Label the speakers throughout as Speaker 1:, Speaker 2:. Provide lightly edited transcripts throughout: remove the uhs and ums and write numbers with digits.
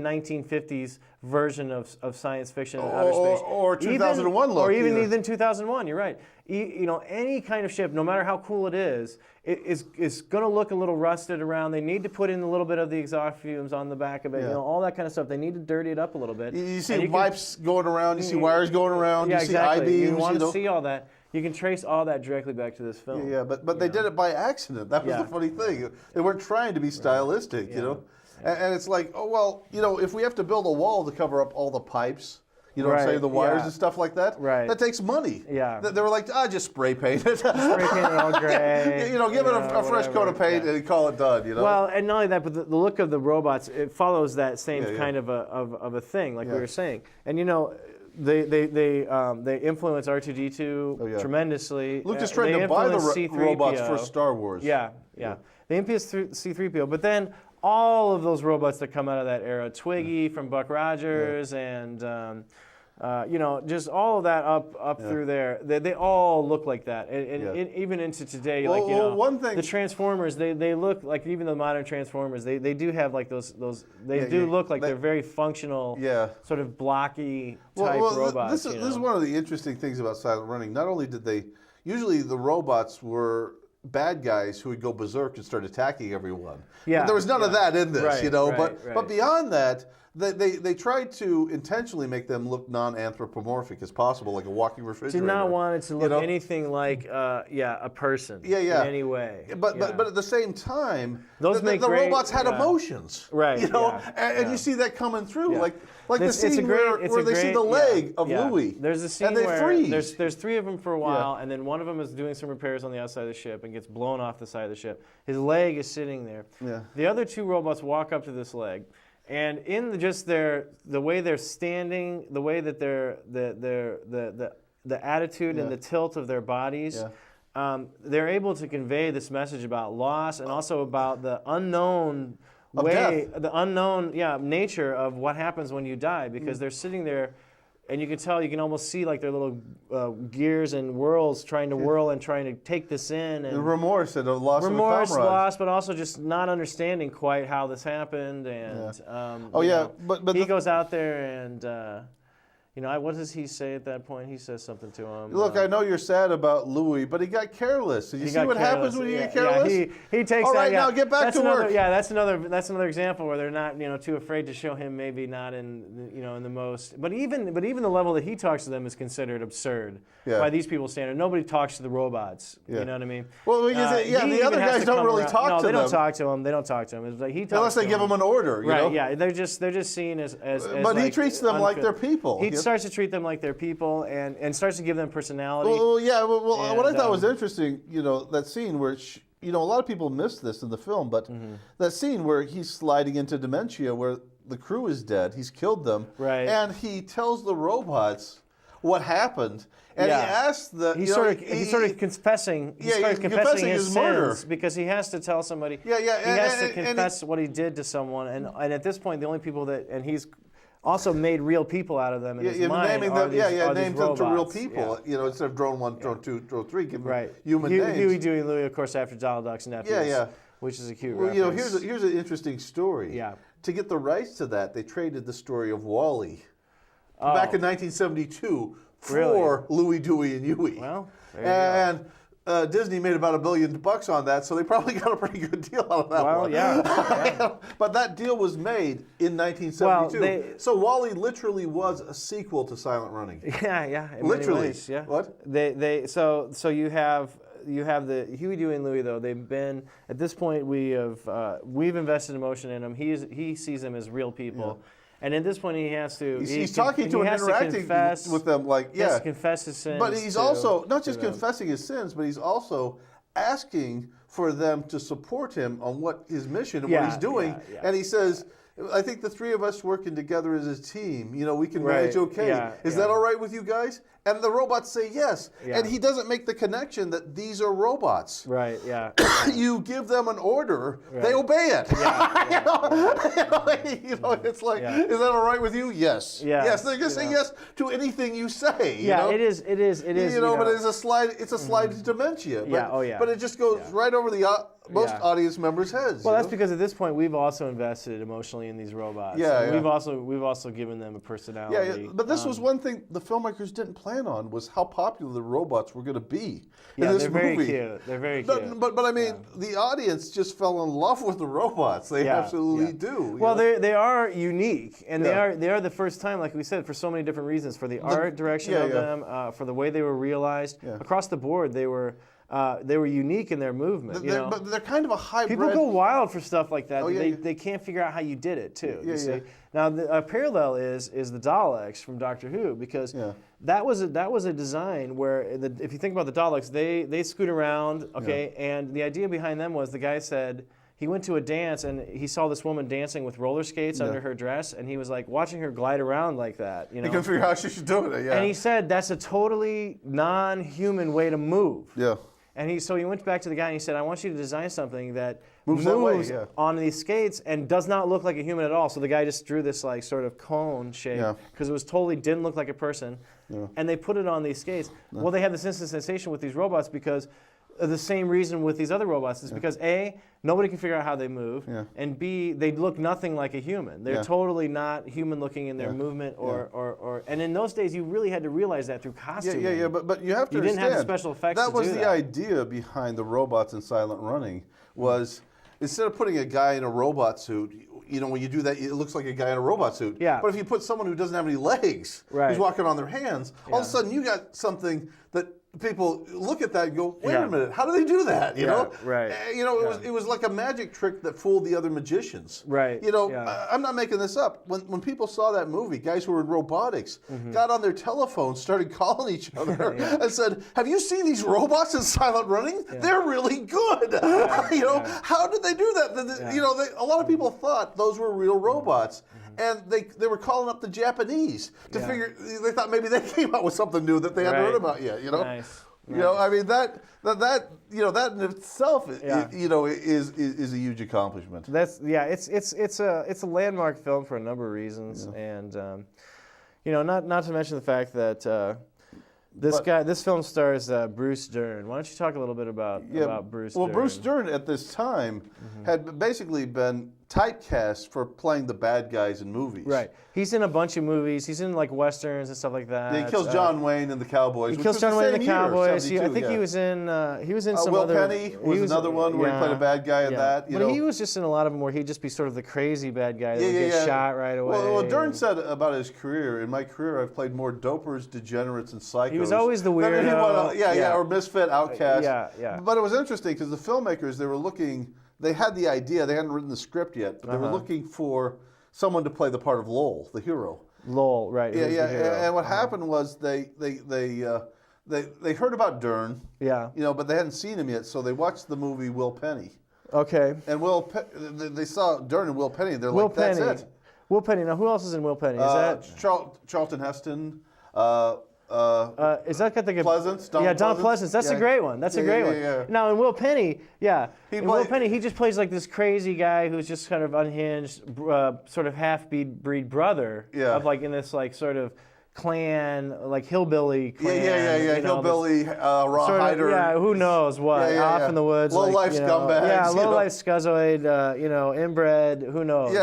Speaker 1: 1950s version of science fiction and outer space.
Speaker 2: Or 2001 look.
Speaker 1: Or even 2001, you're right. Any kind of ship, no matter how cool it is going to look a little rusted around. They need to put in a little bit of the exhaust fumes on the back of it, all that kind of stuff. They need to dirty it up a little bit.
Speaker 2: You see pipes going around, you see wires going around, you see
Speaker 1: exactly.
Speaker 2: I-beams.
Speaker 1: You want to see all that. You can trace all that directly back to this film.
Speaker 2: Yeah, but they did it by accident. That was the funny thing. They weren't trying to be stylistic, you know. And it's like, oh, well, if we have to build a wall to cover up all the pipes, what I'm saying, the wires and stuff like that, that takes money.
Speaker 1: Yeah.
Speaker 2: They were like, just spray paint it.
Speaker 1: Spray paint it all gray.
Speaker 2: Give it a fresh coat of paint and call it done,
Speaker 1: Well, and not only that, but the look of the robots, it follows that same kind of a thing, like we were saying. And, they influence R2-D2 tremendously.
Speaker 2: Lucas tried to buy the robots for Star Wars.
Speaker 1: Yeah. They influence C-3PO, but then all of those robots that come out of that era, Twiggy from Buck Rogers, and just all of that up through there, they all look like that, and even into today,
Speaker 2: one thing,
Speaker 1: the Transformers, they look like, even the modern Transformers, they do have like those they do look like they're very functional, sort of blocky type robots.
Speaker 2: This is one of the interesting things about Silent Running. Not only did usually the robots were bad guys who would go berserk and start attacking everyone. Yeah, there was none of that in this, But beyond that, they tried to intentionally make them look non-anthropomorphic as possible, like a walking refrigerator.
Speaker 1: Did not want it to look anything like a person in any way.
Speaker 2: But at the same time, the
Speaker 1: great,
Speaker 2: robots had emotions,
Speaker 1: right?
Speaker 2: And you see that coming through, like the scene where they see the leg of Louis.
Speaker 1: There's a scene where there's three of them for a while, and then one of them is doing some repairs on the outside of the ship and gets blown off the side of the ship. His leg is sitting there. Yeah. The other two robots walk up to this leg, and in the way they're standing, the way that the attitude and the tilt of their bodies. They're able to convey this message about loss and also about the unknown nature of what happens when you die, because they're sitting there, and you can almost see like their little gears and whirls trying to whirl and trying to take this in. And
Speaker 2: remorse and a loss of a comrade.
Speaker 1: Loss, but also just not understanding quite how this happened. And
Speaker 2: but
Speaker 1: he goes out there and. What does he say at that point? He says something to him.
Speaker 2: Look, I know you're sad about Louis, but he got careless. Did you see what happens when you get careless?
Speaker 1: He takes
Speaker 2: all
Speaker 1: that.
Speaker 2: Right, now get back to work.
Speaker 1: Yeah, that's another example where they're not too afraid to show him maybe not in in the most. But even the level that he talks to them is considered absurd by these people's standard. Nobody talks to the robots. You know what I mean?
Speaker 2: Well, the other guys don't really talk to them.
Speaker 1: No, they don't talk to him. They don't talk to him. It's like he talks
Speaker 2: unless they give him an order.
Speaker 1: Right? Yeah, they're just seen as.
Speaker 2: But he treats them like they're people.
Speaker 1: He starts to treat them like they're people and starts to give them personality.
Speaker 2: What I thought was interesting, that scene where, a lot of people missed this in the film, but that scene where he's sliding into dementia, where the crew is dead, he's killed them, and he tells the robots what happened, and he asks
Speaker 1: he's sort of confessing. He's confessing his murder because he has to tell somebody. He has to confess what he did to someone, and at this point, the only people and he's also made real people out of them in his mind.
Speaker 2: Naming them, named them to real people. Instead of drone 1, drone 2, drone 3, give them human names. Huey, Dewey, and Louie, of course, after Donald Duck's nephews. Which is a cute reference. Here's an interesting story.
Speaker 1: Yeah.
Speaker 2: To get the rights to that, they traded the story of Wall-E back in 1972 for Louie, Dewey, and Huey.
Speaker 1: Well, there you go.
Speaker 2: Disney made about $1 billion on that, so they probably got a pretty good deal out of that one.
Speaker 1: Yeah.
Speaker 2: But that deal was made in 1972. So Wall-E literally was a sequel to Silent Running.
Speaker 1: Yeah.
Speaker 2: Literally.
Speaker 1: Ways, yeah.
Speaker 2: What?
Speaker 1: So you have the Huey, Dewey, and Louie, though. They've been, at this point, we've invested emotion in them. He sees them as real people. Yeah. And at this point, he has to.
Speaker 2: He's talking to and interacting with them,
Speaker 1: He has to confess his sins.
Speaker 2: But he's also not just confessing his sins, but he's also asking for them to support him on what his mission and what he's doing. And he says, I think the three of us working together as a team, we can manage okay. Is that all right with you guys? And the robots say yes. And he doesn't make the connection that these are robots.
Speaker 1: Right, yeah.
Speaker 2: You give them an order, they obey it. It's like, is that all right with you? Yes. Yes, they're going to say yes to anything you say.
Speaker 1: It is. But
Speaker 2: it's a slide dementia. But it just goes right over the most audience members' heads.
Speaker 1: Well, that's because at this point we've also invested emotionally in these robots. We've also given them a personality.
Speaker 2: Yeah, but this was one thing the filmmakers didn't plan on, was how popular the robots were going to be in
Speaker 1: this
Speaker 2: movie.
Speaker 1: Very cute. They're very cute.
Speaker 2: But I mean, the audience just fell in love with the robots. They absolutely do.
Speaker 1: Well, they are unique, and they are the first time, like we said, for so many different reasons. For the art direction of them, for the way they were realized across the board, they were unique in their movement.
Speaker 2: But they're kind of a hybrid.
Speaker 1: People go wild for stuff like that. They can't figure out how you did it too. See? Now a parallel is the Daleks from Doctor Who, because that was a design where if you think about the Daleks, they scoot around, and the idea behind them was the guy said he went to a dance and he saw this woman dancing with roller skates under her dress, and he was like watching her glide around like that. He
Speaker 2: couldn't figure out how she should do it.
Speaker 1: And he said that's a totally non-human way to move. And so he went back to the guy and he said, I want you to design something that moves on these skates and does not look like a human at all. So the guy just drew this like sort of cone shape because it was didn't look like a person. And they put it on these skates. Well, they have this instant sensation with these robots because the same reason with these other robots is because A, nobody can figure out how they move, and B, they look nothing like a human. They're totally not human looking in their movement and in those days you really had to realize that through costuming.
Speaker 2: But you have to understand,
Speaker 1: didn't have the special effects
Speaker 2: that was the idea behind the robots in Silent Running, was instead of putting a guy in a robot suit, when you do that, it looks like a guy in a robot suit. But if you put someone who doesn't have any legs, who's walking on their hands, all of a sudden you got something that people look at that and go, wait a minute, how do they do that? You know? It was like a magic trick that fooled the other magicians. I'm not making this up. When people saw that movie, guys who were in robotics got on their telephones, started calling each other and said, have you seen these robots in Silent Running? They're really good. How did they do that? A lot of people thought those were real robots. And they were calling up the Japanese to figure. They thought maybe they came out with something new that they hadn't heard about yet.
Speaker 1: Nice.
Speaker 2: I mean that in itself, is a huge accomplishment.
Speaker 1: It's a landmark film for a number of reasons, and not to mention the fact that. This film stars Bruce Dern. Why don't you talk a little bit about Bruce Dern?
Speaker 2: Well, Bruce Dern at this time had basically been typecast for playing the bad guys in movies.
Speaker 1: Right. He's in a bunch of movies. He's in like westerns and stuff like that.
Speaker 2: Yeah, he kills John Wayne in The Cowboys.
Speaker 1: He kills John Wayne in The Cowboys. I think he was in some
Speaker 2: Will
Speaker 1: other...
Speaker 2: Penny was another one where he played a bad guy in that.
Speaker 1: But he was just in a lot of them where he'd just be sort of the crazy bad guy that would get shot right away.
Speaker 2: Well, Dern said about his career, in my career I've played more dopers, degenerates, and psychos.
Speaker 1: He was always the weirdo.
Speaker 2: Or misfit, outcast.
Speaker 1: Yeah.
Speaker 2: But it was interesting because the filmmakers, they had the idea, they hadn't written the script yet, but they were looking for someone to play the part of Lowell, the hero.
Speaker 1: Lowell, right.
Speaker 2: And what happened was they heard about Dern, but they hadn't seen him yet, so they watched the movie Will Penny.
Speaker 1: Okay.
Speaker 2: And they saw Dern and Will Penny, and they're like, that's it.
Speaker 1: Will Penny. Now, who else is in Will Penny? Is that
Speaker 2: Charlton Heston?
Speaker 1: Is that got the
Speaker 2: Pleasance?
Speaker 1: Don Pleasance. That's a great one. That's a great one.
Speaker 2: Yeah.
Speaker 1: Now in Will Penny, Will Penny, he just plays like this crazy guy who's just kind of unhinged, sort of half-breed brother of like in this like sort of clan, like hillbilly clan.
Speaker 2: Hillbilly, rawhider.
Speaker 1: Who knows what? Off in the woods.
Speaker 2: Low-life scumbags.
Speaker 1: Yeah, low-life scuzoid, inbred, who knows?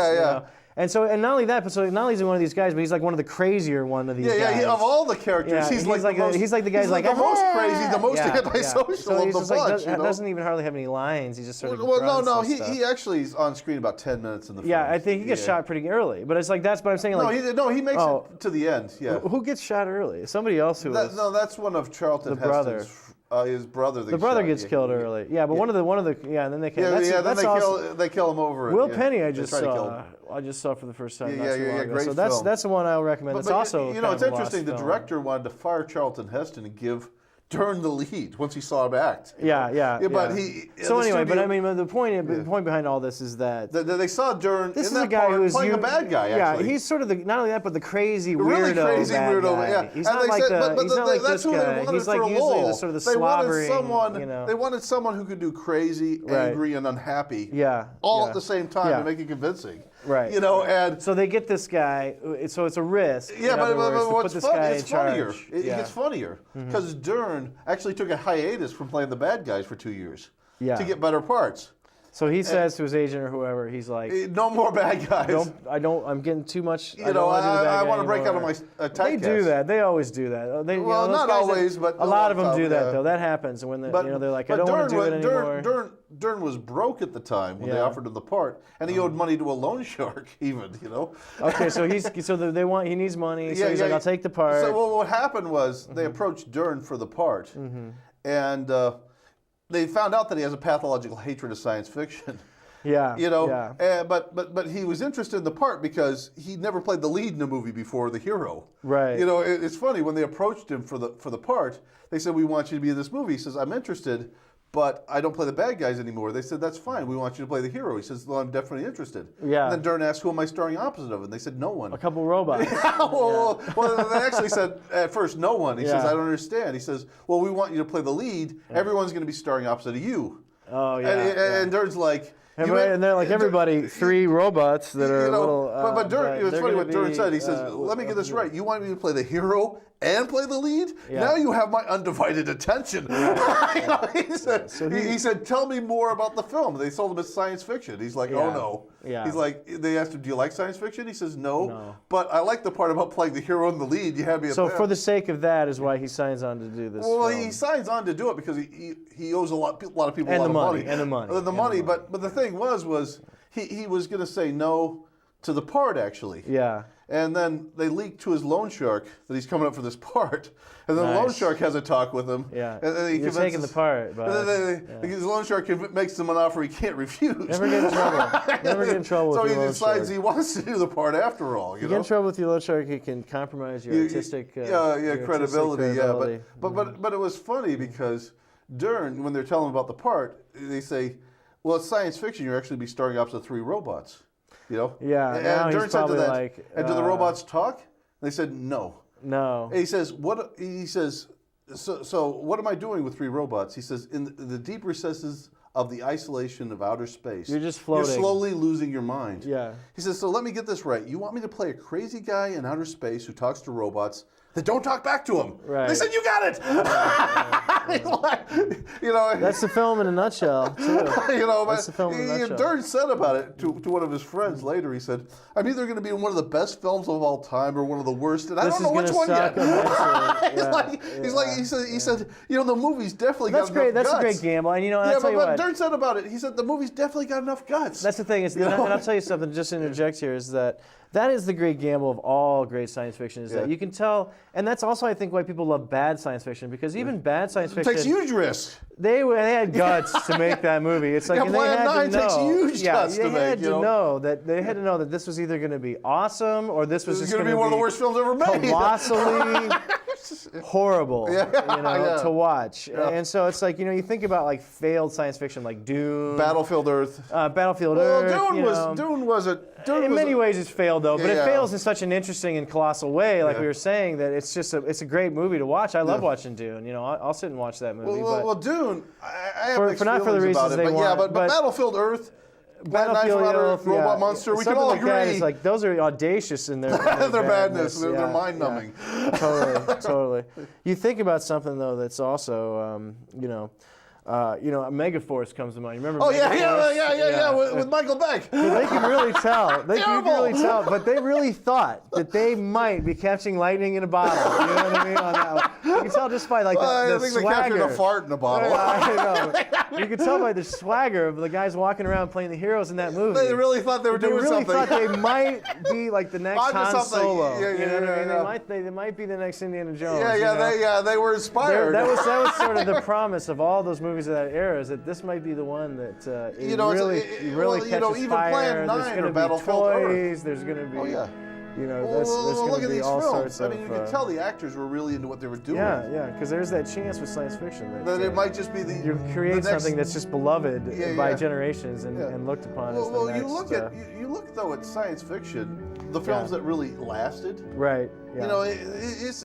Speaker 1: And not only that, but not only is he one of these guys, but he's like one of the crazier one of these guys.
Speaker 2: Of all the characters, he's like the guy's like the most crazy, the most antisocial of the bunch.
Speaker 1: Doesn't even hardly have any lines. He's just sort of
Speaker 2: he actually is on screen about 10 minutes in the film.
Speaker 1: Yeah, I think he gets shot pretty early, but it's like that's what I'm saying.
Speaker 2: He makes it to the end. Yeah.
Speaker 1: Who gets shot early? Somebody else who was.
Speaker 2: No, that's one of Charlton Heston's. His brother.
Speaker 1: The brother gets killed early. Yeah, but one of the and then they kill.
Speaker 2: They kill him over.
Speaker 1: Will Penny, I just saw for the first time.
Speaker 2: Great
Speaker 1: so
Speaker 2: film.
Speaker 1: that's the one I'll recommend. It's also
Speaker 2: it's interesting. The director wanted to fire Charlton Heston and give Dern the lead once he saw him act.
Speaker 1: Yeah.
Speaker 2: But
Speaker 1: so anyway, but I mean, the point behind all this is that
Speaker 2: they saw Dern
Speaker 1: this
Speaker 2: in
Speaker 1: is
Speaker 2: that
Speaker 1: a guy
Speaker 2: part
Speaker 1: who's
Speaker 2: playing a bad guy. Actually.
Speaker 1: Yeah, he's sort of not only that, but the crazy weirdo.
Speaker 2: Really crazy
Speaker 1: bad
Speaker 2: weirdo.
Speaker 1: Guy.
Speaker 2: Yeah,
Speaker 1: He's not like
Speaker 2: that's who
Speaker 1: guy.
Speaker 2: they wanted
Speaker 1: He's
Speaker 2: for
Speaker 1: like
Speaker 2: a
Speaker 1: usually
Speaker 2: role.
Speaker 1: the sort of the slobbering.
Speaker 2: They wanted someone who could do crazy, angry, and unhappy. All at the same time to make it convincing.
Speaker 1: Right.
Speaker 2: And
Speaker 1: so they get this guy. So it's a risk.
Speaker 2: Yeah, but what's funny? It's
Speaker 1: funnier.
Speaker 2: It gets funnier because Dern actually took a hiatus from playing the bad guys for 2 years to get better parts.
Speaker 1: So he says to his agent or whoever, he's like,
Speaker 2: "No more bad guys.
Speaker 1: I'm getting too much.
Speaker 2: I want to break out of my typecast."
Speaker 1: They do that. They always do that.
Speaker 2: Not always, but
Speaker 1: a lot of them do that though. That happens, and when they're like, I don't want to do it anymore.
Speaker 2: Dern was broke at the time when they offered him the part, and he owed money to a loan shark, even.
Speaker 1: Okay, so he needs money. So he's like, I'll take the part.
Speaker 2: So what happened was they approached Dern for the part, and they found out that he has a pathological hatred of science fiction. But he was interested in the part because he never played the lead in a movie before, the hero.
Speaker 1: Right.
Speaker 2: It's funny when they approached him for the part. They said, "We want you to be in this movie." He says, "I'm interested, but I don't play the bad guys anymore." They said, "That's fine. We want you to play the hero." He says, "Well, I'm definitely interested."
Speaker 1: Yeah.
Speaker 2: And then Dern asked, "Who am I starring opposite of?" And they said, "No one."
Speaker 1: A couple robots.
Speaker 2: Well, they actually said at first, "No one." He says, "I don't understand." He says, "Well, we want you to play the lead. Everyone's going to be starring opposite of you."
Speaker 1: Oh yeah.
Speaker 2: And Dern's like.
Speaker 1: And they're like everybody, 3 robots that are little.
Speaker 2: But Dern, it's funny what Dern said. He says, "Let me get this right. You want me to play the hero and play the lead? Yeah. Now you have my undivided attention." He said, "Tell me more about the film." They sold him as science fiction. He's like, "Oh no."
Speaker 1: Yeah.
Speaker 2: He's like, they asked him, "Do you like science fiction?" He says, "No. But I like the part about playing the hero and the lead. You have me."
Speaker 1: So for the sake of that is why he signs on to do this.
Speaker 2: Well,
Speaker 1: film.
Speaker 2: he signs on to do it because he owes a lot of people a lot of money.
Speaker 1: And the money.
Speaker 2: But the thing was he was going to say no to the part actually.
Speaker 1: Yeah. And
Speaker 2: then they leaked to his loan shark that he's coming up for this part. And then the loan shark has a talk with him.
Speaker 1: Yeah.
Speaker 2: And then
Speaker 1: You're taking the part.
Speaker 2: His loan shark makes him an offer he can't refuse.
Speaker 1: Never get in trouble. Never get in trouble with your loan shark.
Speaker 2: So he decides he wants to do the part after all.
Speaker 1: You get in trouble with your loan shark, it can compromise your artistic
Speaker 2: credibility. But it was funny because Dern, when they're telling him about the part, they say, "Well, it's science fiction. You'll actually be starring opposite 3 robots."
Speaker 1: Yeah.
Speaker 2: And Dern said to that,
Speaker 1: like,
Speaker 2: "And do the robots talk?" They said, "No."
Speaker 1: No.
Speaker 2: And he says, "What?" He says, "So what am I doing with 3 robots?" He says, "In the deep recesses of the isolation of outer space,
Speaker 1: you're just floating.
Speaker 2: You're slowly losing your mind."
Speaker 1: Yeah.
Speaker 2: He says, "So let me get this right. You want me to play a crazy guy in outer space who talks to robots that don't talk back to him?"
Speaker 1: Right.
Speaker 2: They said, "You got it."
Speaker 1: That's the film in a nutshell, too.
Speaker 2: That's the film in a nutshell. Dern said about it to one of his friends later. He said, "I'm either going to be in one of the best films of all time or one of the worst, and I don't know which one yet." He said, the movie's definitely got enough guts.
Speaker 1: That's a great gamble, and I'll tell you what.
Speaker 2: Dern said about it. He said the movie's definitely got enough guts.
Speaker 1: That's the thing, and I'll tell you something. Just to interject here is that is the great gamble of all great science fiction is that you can tell, and that's also I think why people love bad science fiction because even bad science fiction
Speaker 2: takes huge risks.
Speaker 1: They had guts to make that movie. It's like and they had to know.
Speaker 2: Takes huge guts to make.
Speaker 1: They had to know that this was either going to be awesome or this was
Speaker 2: going to be one of the worst films ever made.
Speaker 1: Colossally horrible, to watch. Yeah. And so it's like you think about like failed science fiction like Dune,
Speaker 2: Battlefield Earth.
Speaker 1: Dune was in many ways it's failed though, but it fails in such an interesting and colossal way, like we were saying, that it's a great movie to watch. I love watching Dune. I'll sit and watch that movie.
Speaker 2: Well, Dune, I have mixed
Speaker 1: not for the
Speaker 2: feelings
Speaker 1: reasons
Speaker 2: about it,
Speaker 1: they want.
Speaker 2: But Battlefield Earth.
Speaker 1: Battlefield
Speaker 2: Earth, Robot Monster, we can all agree.
Speaker 1: It's like those are audacious in their
Speaker 2: their badness. They're mind-numbing.
Speaker 1: Yeah. Totally. You think about something though that's also, Megaforce comes to mind. Remember?
Speaker 2: Oh yeah, with Michael Beck.
Speaker 1: They can really tell. But they really thought that they might be catching lightning in a bottle. You know what I mean? On that one. You can tell just by like the
Speaker 2: I think
Speaker 1: swagger.
Speaker 2: They captured a fart in a bottle.
Speaker 1: I know. You can tell by the swagger of the guys walking around playing the heroes in that movie.
Speaker 2: They really thought they were doing something.
Speaker 1: They really thought they might be like the next Han Solo.
Speaker 2: Yeah,
Speaker 1: you know what I mean? They might be the next Indiana Jones.
Speaker 2: They were inspired.
Speaker 1: That was sort of the promise of all those movies of that era. Is that this might be the one that really catches
Speaker 2: even
Speaker 1: fire.
Speaker 2: Plan 9
Speaker 1: There's going to be
Speaker 2: Battlefield
Speaker 1: toys.
Speaker 2: Earth.
Speaker 1: There's going to be You know, there's going to be all sorts of.
Speaker 2: I mean, you can tell the actors were really into what they were doing.
Speaker 1: Yeah, because there's that chance with science fiction
Speaker 2: that it might just be
Speaker 1: you create something that's just beloved by generations and looked upon as the next.
Speaker 2: Well, you look though at science fiction, the films that really lasted.
Speaker 1: Right. Yeah.
Speaker 2: You know, it's